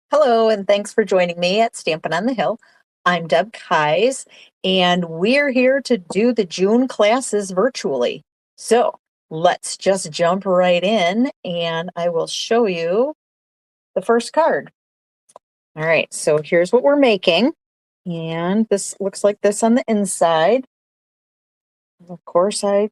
Hello, and thanks for joining me at Stampin' on the Hill. I'm Deb Keyes, and we're here to do the June classes virtually. So let's just jump right in, and I will show you the first card. All right, so here's what we're making, and this looks like this on the inside. Of course, I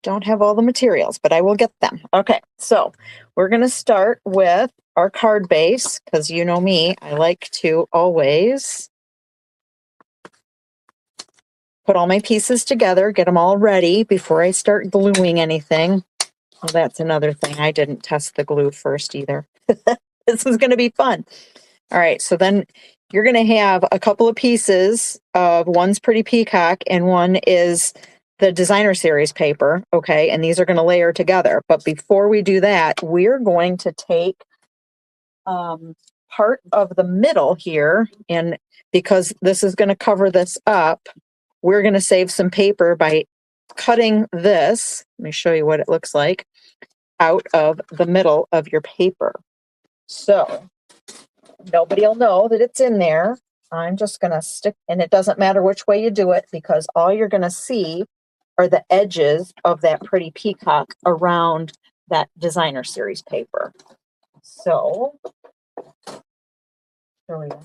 don't have all the materials, but I will get them. Okay, so we're going to start with our card base because you know me, I like to always put all my pieces together, get them all ready before I start gluing anything. Well, that's another thing. I didn't test the glue first either. This is going to be fun. All right, so then you're going to have a couple of pieces of one's Pretty Peacock and one is the designer series paper, okay? And these are going to layer together. But before we do that, we're going to take part of the middle here, and because this is going to cover this up, we're going to save some paper by cutting this. Let me show you what it looks like out of the middle of your paper. So nobody will know that it's in there. I'm just going to stick, and it doesn't matter which way you do it because all you're going to see are the edges of that Pretty Peacock around that designer series paper. So show you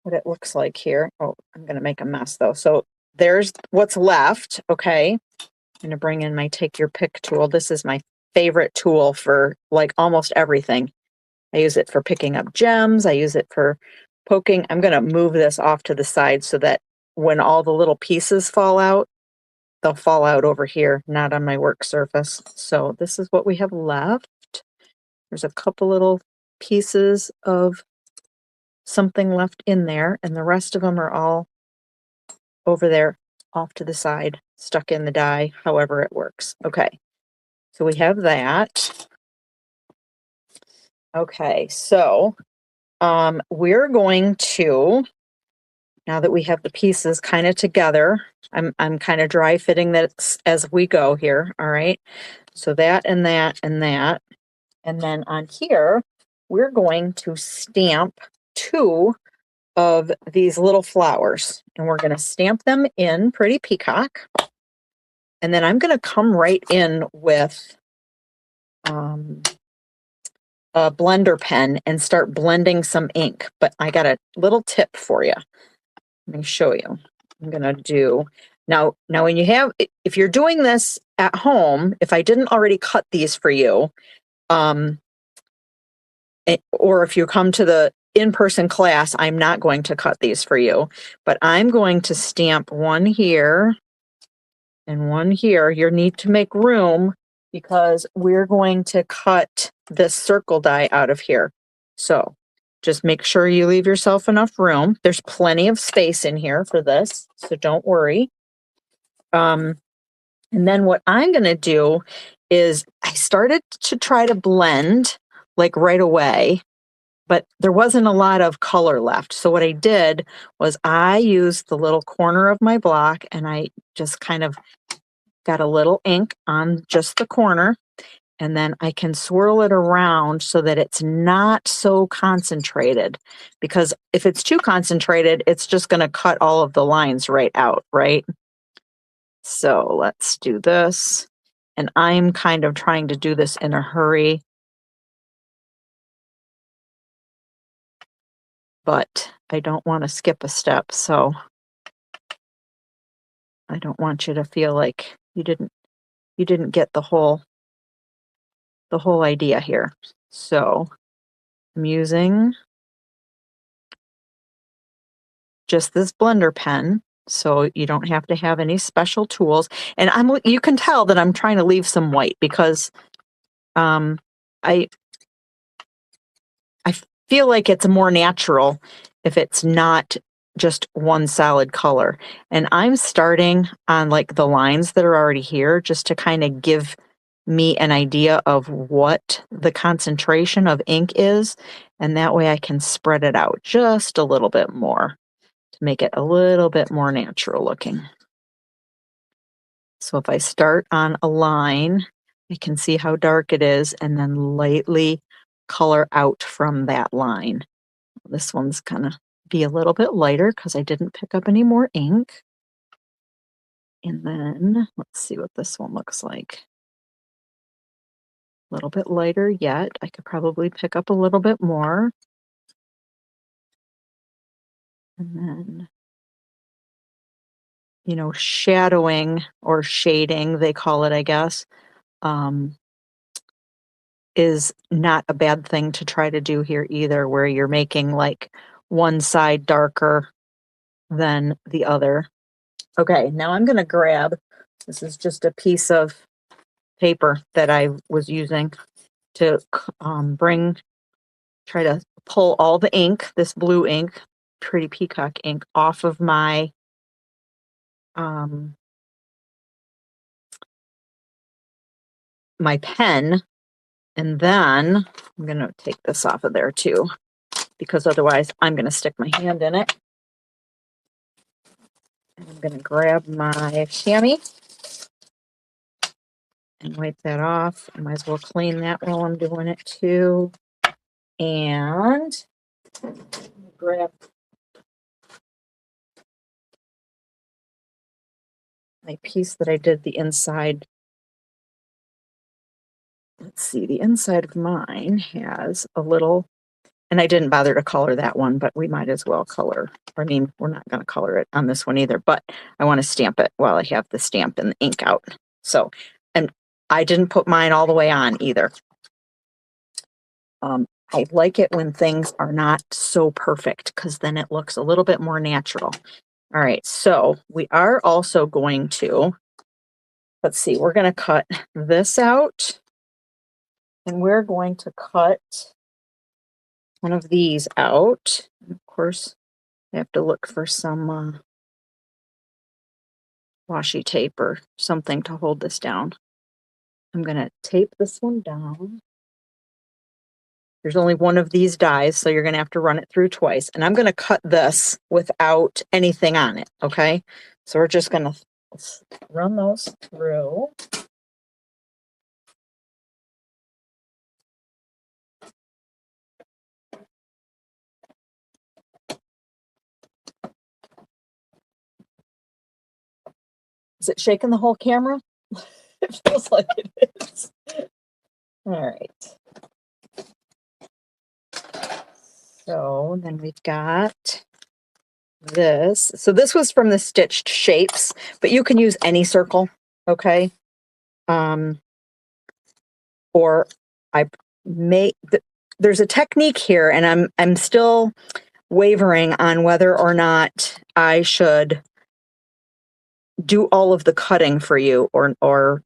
what it looks like here. Oh, I'm going to make a mess though. So there's what's left. Okay. I'm going to bring in my Take Your Pick tool. This is my favorite tool for like almost everything. I use it for picking up gems. I use it for poking. I'm going to move this off to the side so that when all the little pieces fall out, they'll fall out over here, not on my work surface. So this is what we have left. There's a couple little pieces of something left in there, and the rest of them are all over there off to the side, stuck in the die, however it works. Okay, so we have that. Okay, so we're going to, now that we have the pieces kind of together, I'm kind of dry fitting that as we go here. All right, so that and that and that, and then on here we're going to stamp two of these little flowers, and we're going to stamp them in Pretty Peacock. And then I'm going to come right in with a blender pen and start blending some ink. But I got a little tip for you. Let me show you. I'm going to do now when you have, if you're doing this at home, if I didn't already cut these for you, or if you come to the in-person class, I'm not going to cut these for you, but I'm going to stamp one here and one here. You need to make room because we're going to cut this circle die out of here. So just make sure you leave yourself enough room. There's plenty of space in here for this, so don't worry. And then what I'm going to do is I started to try to blend like right away, but there wasn't a lot of color left. So what I did was I used the little corner of my block and I just kind of got a little ink on just the corner, and then I can swirl it around so that it's not so concentrated, because if it's too concentrated, it's just going to cut all of the lines right out, right? So let's do this. And I'm kind of trying to do this in a hurry, but I don't want to skip a step. So I don't want you to feel like you didn't get the whole idea here. So I'm using just this blender pen, so you don't have to have any special tools. And you can tell that I'm trying to leave some white because I feel like it's more natural if it's not just one solid color. And I'm starting on like the lines that are already here just to kind of give me an idea of what the concentration of ink is, and that way I can spread it out just a little bit more to make it a little bit more natural looking. So if I start on a line, I can see how dark it is and then lightly color out from that line. this one's gonna be a little bit lighter because I didn't pick up any more ink. And then let's see what this one looks like. A little bit lighter yet. I could probably pick up a little bit more. And then, you know, shadowing or shading, they call it, I guess, is not a bad thing to try to do here either, where you're making like one side darker than the other. Okay, now I'm going to grab, this is just a piece of paper that I was using to try to pull all the ink, this blue ink, Pretty Peacock ink, off of my my pen. And then I'm going to take this off of there too, because otherwise I'm going to stick my hand in it. And I'm going to grab my chamois and wipe that off. I might as well clean that while I'm doing it too. And grab my piece that I did the inside. Let's see, the inside of mine has a little, and I didn't bother to color that one, but we might as well color. I mean, we're not going to color it on this one either, but I want to stamp it while I have the stamp and the ink out. So, and I didn't put mine all the way on either. I like it when things are not so perfect because then it looks a little bit more natural. All right, so we are also going to, let's see, we're going to cut this out, and we're going to cut one of these out. And of course, I have to look for some washi tape or something to hold this down. I'm going to tape this one down. There's only one of these dies, so you're going to have to run it through twice. And I'm going to cut this without anything on it, okay? So we're just going to run those through. Is it shaking the whole camera? It feels like it is. All right. So then we've got this. So this was from the Stitched Shapes, but you can use any circle, okay? Or I may, there's a technique here, and I'm still wavering on whether or not I should do all of the cutting for you or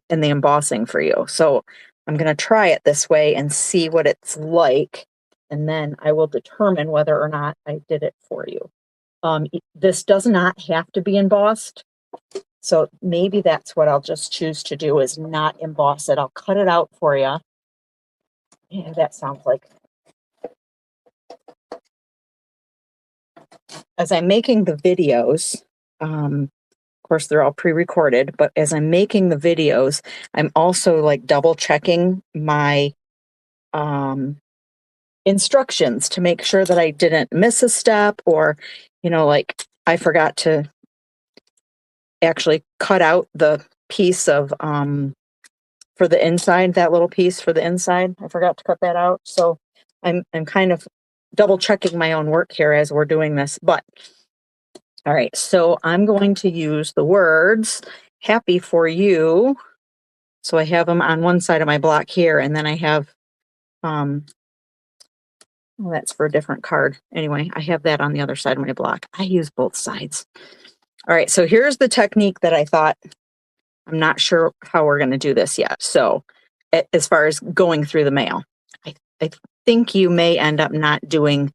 and the embossing for you. So I'm going to try it this way and see what it's like, and then I will determine whether or not I did it for you. This does not have to be embossed, so maybe that's what I'll just choose to do, is not emboss it. I'll cut it out for you. Yeah, that sounds like, as I'm making the videos, of course they're all pre-recorded, but as I'm making the videos, I'm also like double checking my instructions to make sure that I didn't miss a step, or, you know, like I forgot to actually cut out the piece of, for the inside, that little piece for the inside. I forgot to cut that out. So I'm kind of double checking my own work here as we're doing this, but all right. So I'm going to use the words "happy for you." So I have them on one side of my block here, and then I have, well, that's for a different card. Anyway, I have that on the other side of my block. I use both sides. All right, so here's the technique that I thought. I'm not sure how we're going to do this yet. So as far as going through the mail, I think you may end up not doing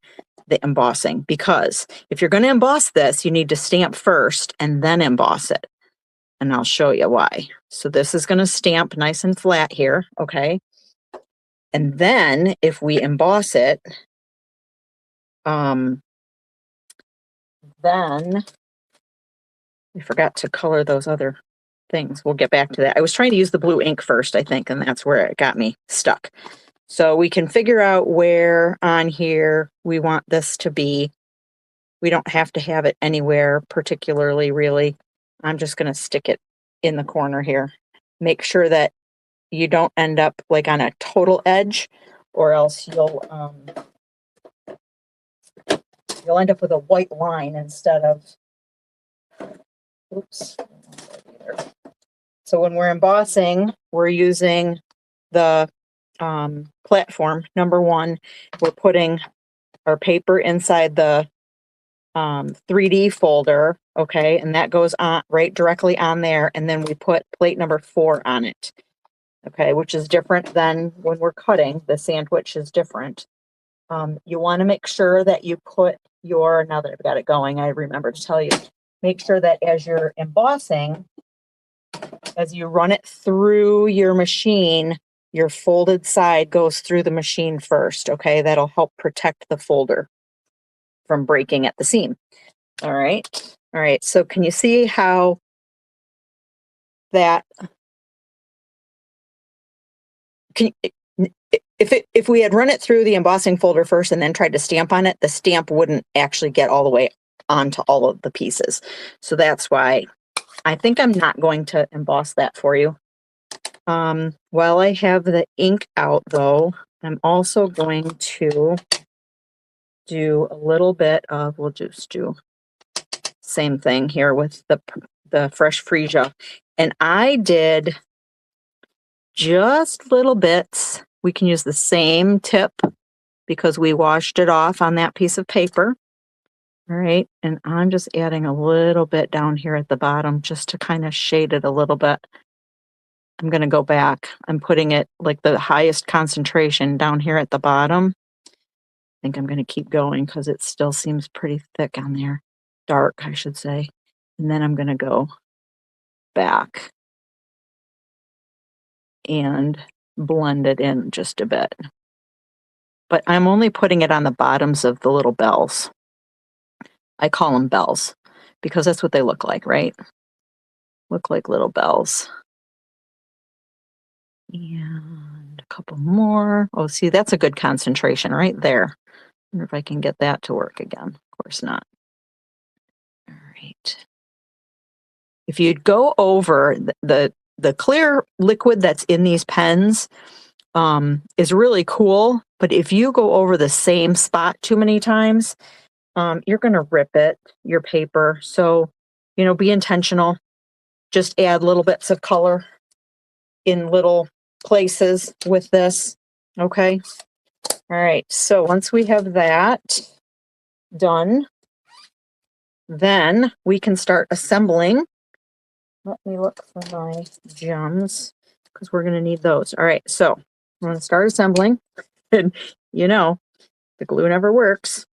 the embossing, because if you're going to emboss this, you need to stamp first and then emboss it. And I'll show you why. So this is going to stamp nice and flat here, okay? And then if we emboss it, then I forgot to color those other things. We'll get back to that. I was trying to use the blue ink first, I think, and that's where it got me stuck. So we can figure out where on here we want this to be. We don't have to have it anywhere particularly, really. I'm just going to stick it in the corner here. Make sure that you don't end up like on a total edge, or else you'll end up with a white line instead of, oops. So when we're embossing, we're using the platform. Number one, we're putting our paper inside the 3D folder, okay, and that goes on right directly on there, and then we put plate number 4 on it, okay, which is different than when we're cutting. The sandwich is different. You want to make sure that you put your, now that I've got it going, I remember to tell you, make sure that as you're embossing, as you run it through your machine, your folded side goes through the machine first, okay? That'll help protect the folder from breaking at the seam. All right. All right. So can you see how that if we had run it through the embossing folder first and then tried to stamp on it, the stamp wouldn't actually get all the way onto all of the pieces. So that's why I think I'm not going to emboss that for you. While I have the ink out though, I'm also going to do a little bit of, we'll just do same thing here with the fresh freesia. And I did just little bits. We can use the same tip because we washed it off on that piece of paper. All right, and I'm just adding a little bit down here at the bottom just to kind of shade it a little bit. I'm going to go back. I'm putting it like the highest concentration down here at the bottom. I think I'm going to keep going because it still seems pretty thick on there. Dark, I should say. And then I'm going to go back and blend it in just a bit. But I'm only putting it on the bottoms of the little bells. I call them bells because that's what they look like, right? Look like little bells. And a couple more. Oh, see, that's a good concentration right there. I wonder if I can get that to work again. Of course not. All right. If you'd go over the clear liquid that's in these pens is really cool, but if you go over the same spot too many times, you're going to rip it, your paper. So, be intentional. Just add little bits of color in little places with this. Okay. All right. So once we have that done, then we can start assembling. Let me look for my gems because we're going to need those. All right. So I'm going to start assembling. And the glue never works.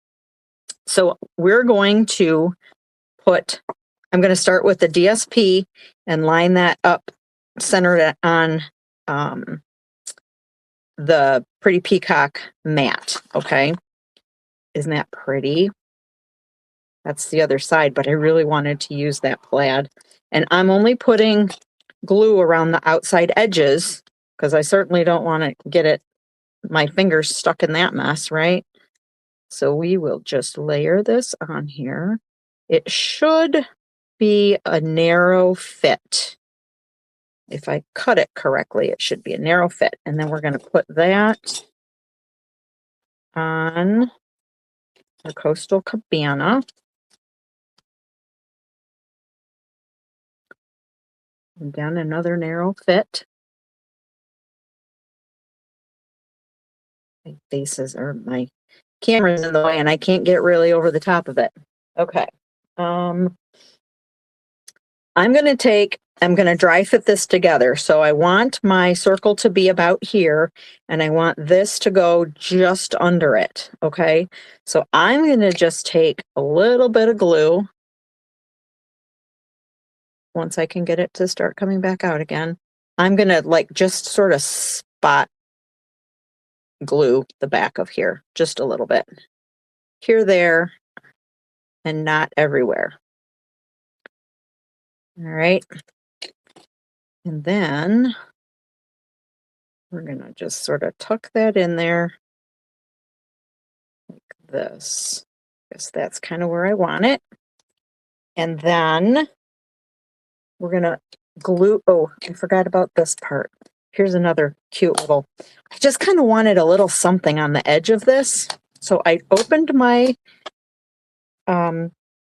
So we're going to I'm going to start with the DSP and line that up, center it on the Pretty Peacock mat. Okay. Isn't that pretty? That's the other side, but I really wanted to use that plaid. And I'm only putting glue around the outside edges because I certainly don't want to get my fingers stuck in that mess, right? So we will just layer this on here. It should be a narrow fit. If I cut it correctly, it should be a narrow fit. And then we're going to put that on our Coastal Cabana. Again, another narrow fit. My faces or my camera's in the way and I can't get really over the top of it. Okay. I'm going to dry fit this together. So I want my circle to be about here and I want this to go just under it. Okay. So I'm going to just take a little bit of glue. Once I can get it to start coming back out again, I'm going to just sort of spot glue the back of here just a little bit. Here, there, and not everywhere. All right. And then We're going to just sort of tuck that in there like this. Guess that's kind of where I want it. And then we're going to glue. Oh, I forgot about this part. Here's another cute little, I just kind of wanted a little something on the edge of this. So I opened my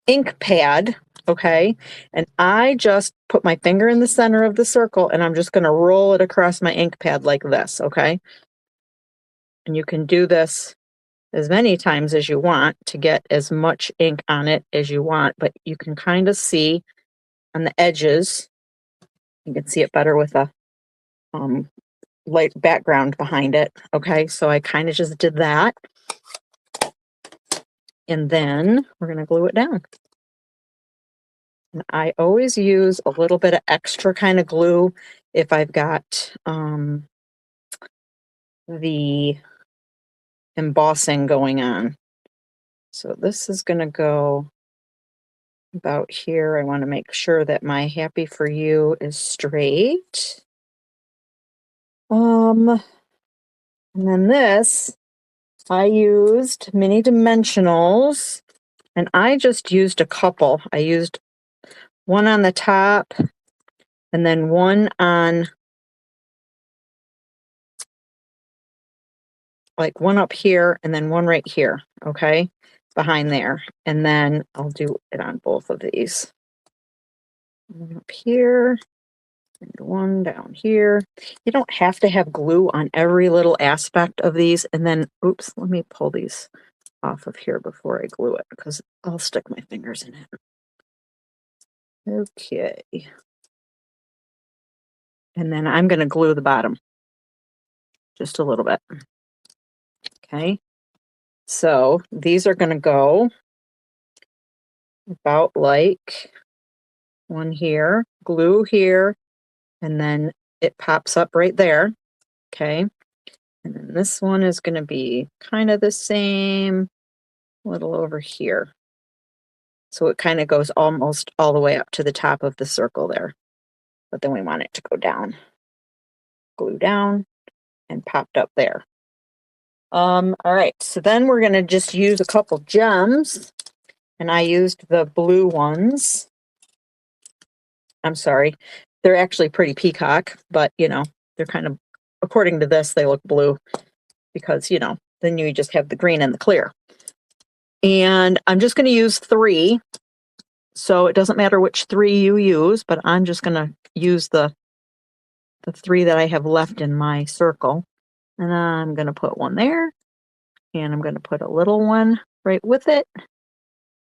ink pad, okay, and I just put my finger in the center of the circle and I'm just going to roll it across my ink pad like this, okay? And you can do this as many times as you want to get as much ink on it as you want, but you can kind of see on the edges, you can see it better with a light background behind it, okay? So I kind of just did that. And then we're going to glue it down. And I always use a little bit of extra kind of glue if I've got the embossing going on. So this is going to go about here. I want to make sure that my Happy For You is straight. And then this, I used mini dimensionals, and I just used a couple. I used one on the top and then one on, like one up here and then one right here, okay, behind there. And then I'll do it on both of these. One up here and one down here. You don't have to have glue on every little aspect of these. And then, oops, let me pull these off of here before I glue it because I'll stick my fingers in it. Okay. And then I'm going to glue the bottom just a little bit. Okay. So these are going to go about like one here, glue here, and then it pops up right there. Okay. And then this one is going to be kind of the same, a little over here. So it kind of goes almost all the way up to the top of the circle there. But then we want it to go down. Glue down and popped up there. All right, so then we're going to just use a couple gems. And I used the blue ones. I'm sorry. They're actually pretty peacock, but, you know, they're kind of, according to this, they look blue because, you know, then you just have the green and the clear. And I'm just going to use 3. So it doesn't matter which 3 you use, but I'm just going to use the 3 that I have left in my circle. And I'm going to put one there. And I'm going to put a little one right with it.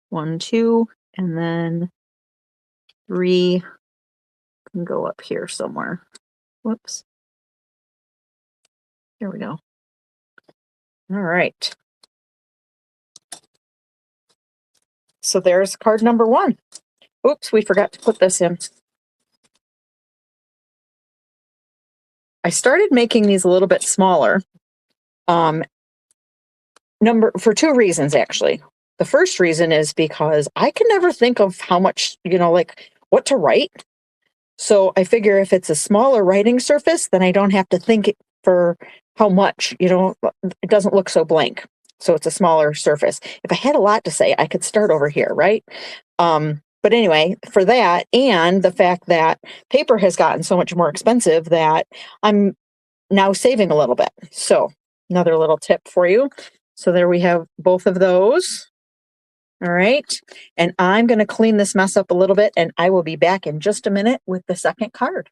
1, 2, and then 3 can go up here somewhere. Whoops. There we go. All right. So there's card number 1. Oops, we forgot to put this in. I started making these a little bit smaller. For 2 reasons, actually. The first reason is because I can never think of how much, you know, like what to write. So I figure if it's a smaller writing surface, then I don't have to think for how much, you know, it doesn't look so blank. So it's a smaller surface. If I had a lot to say, I could start over here, right? But anyway, for that and the fact that paper has gotten so much more expensive that I'm now saving a little bit. So another little tip for you. So there we have both of those. All right. And I'm going to clean this mess up a little bit and I will be back in just a minute with the second card.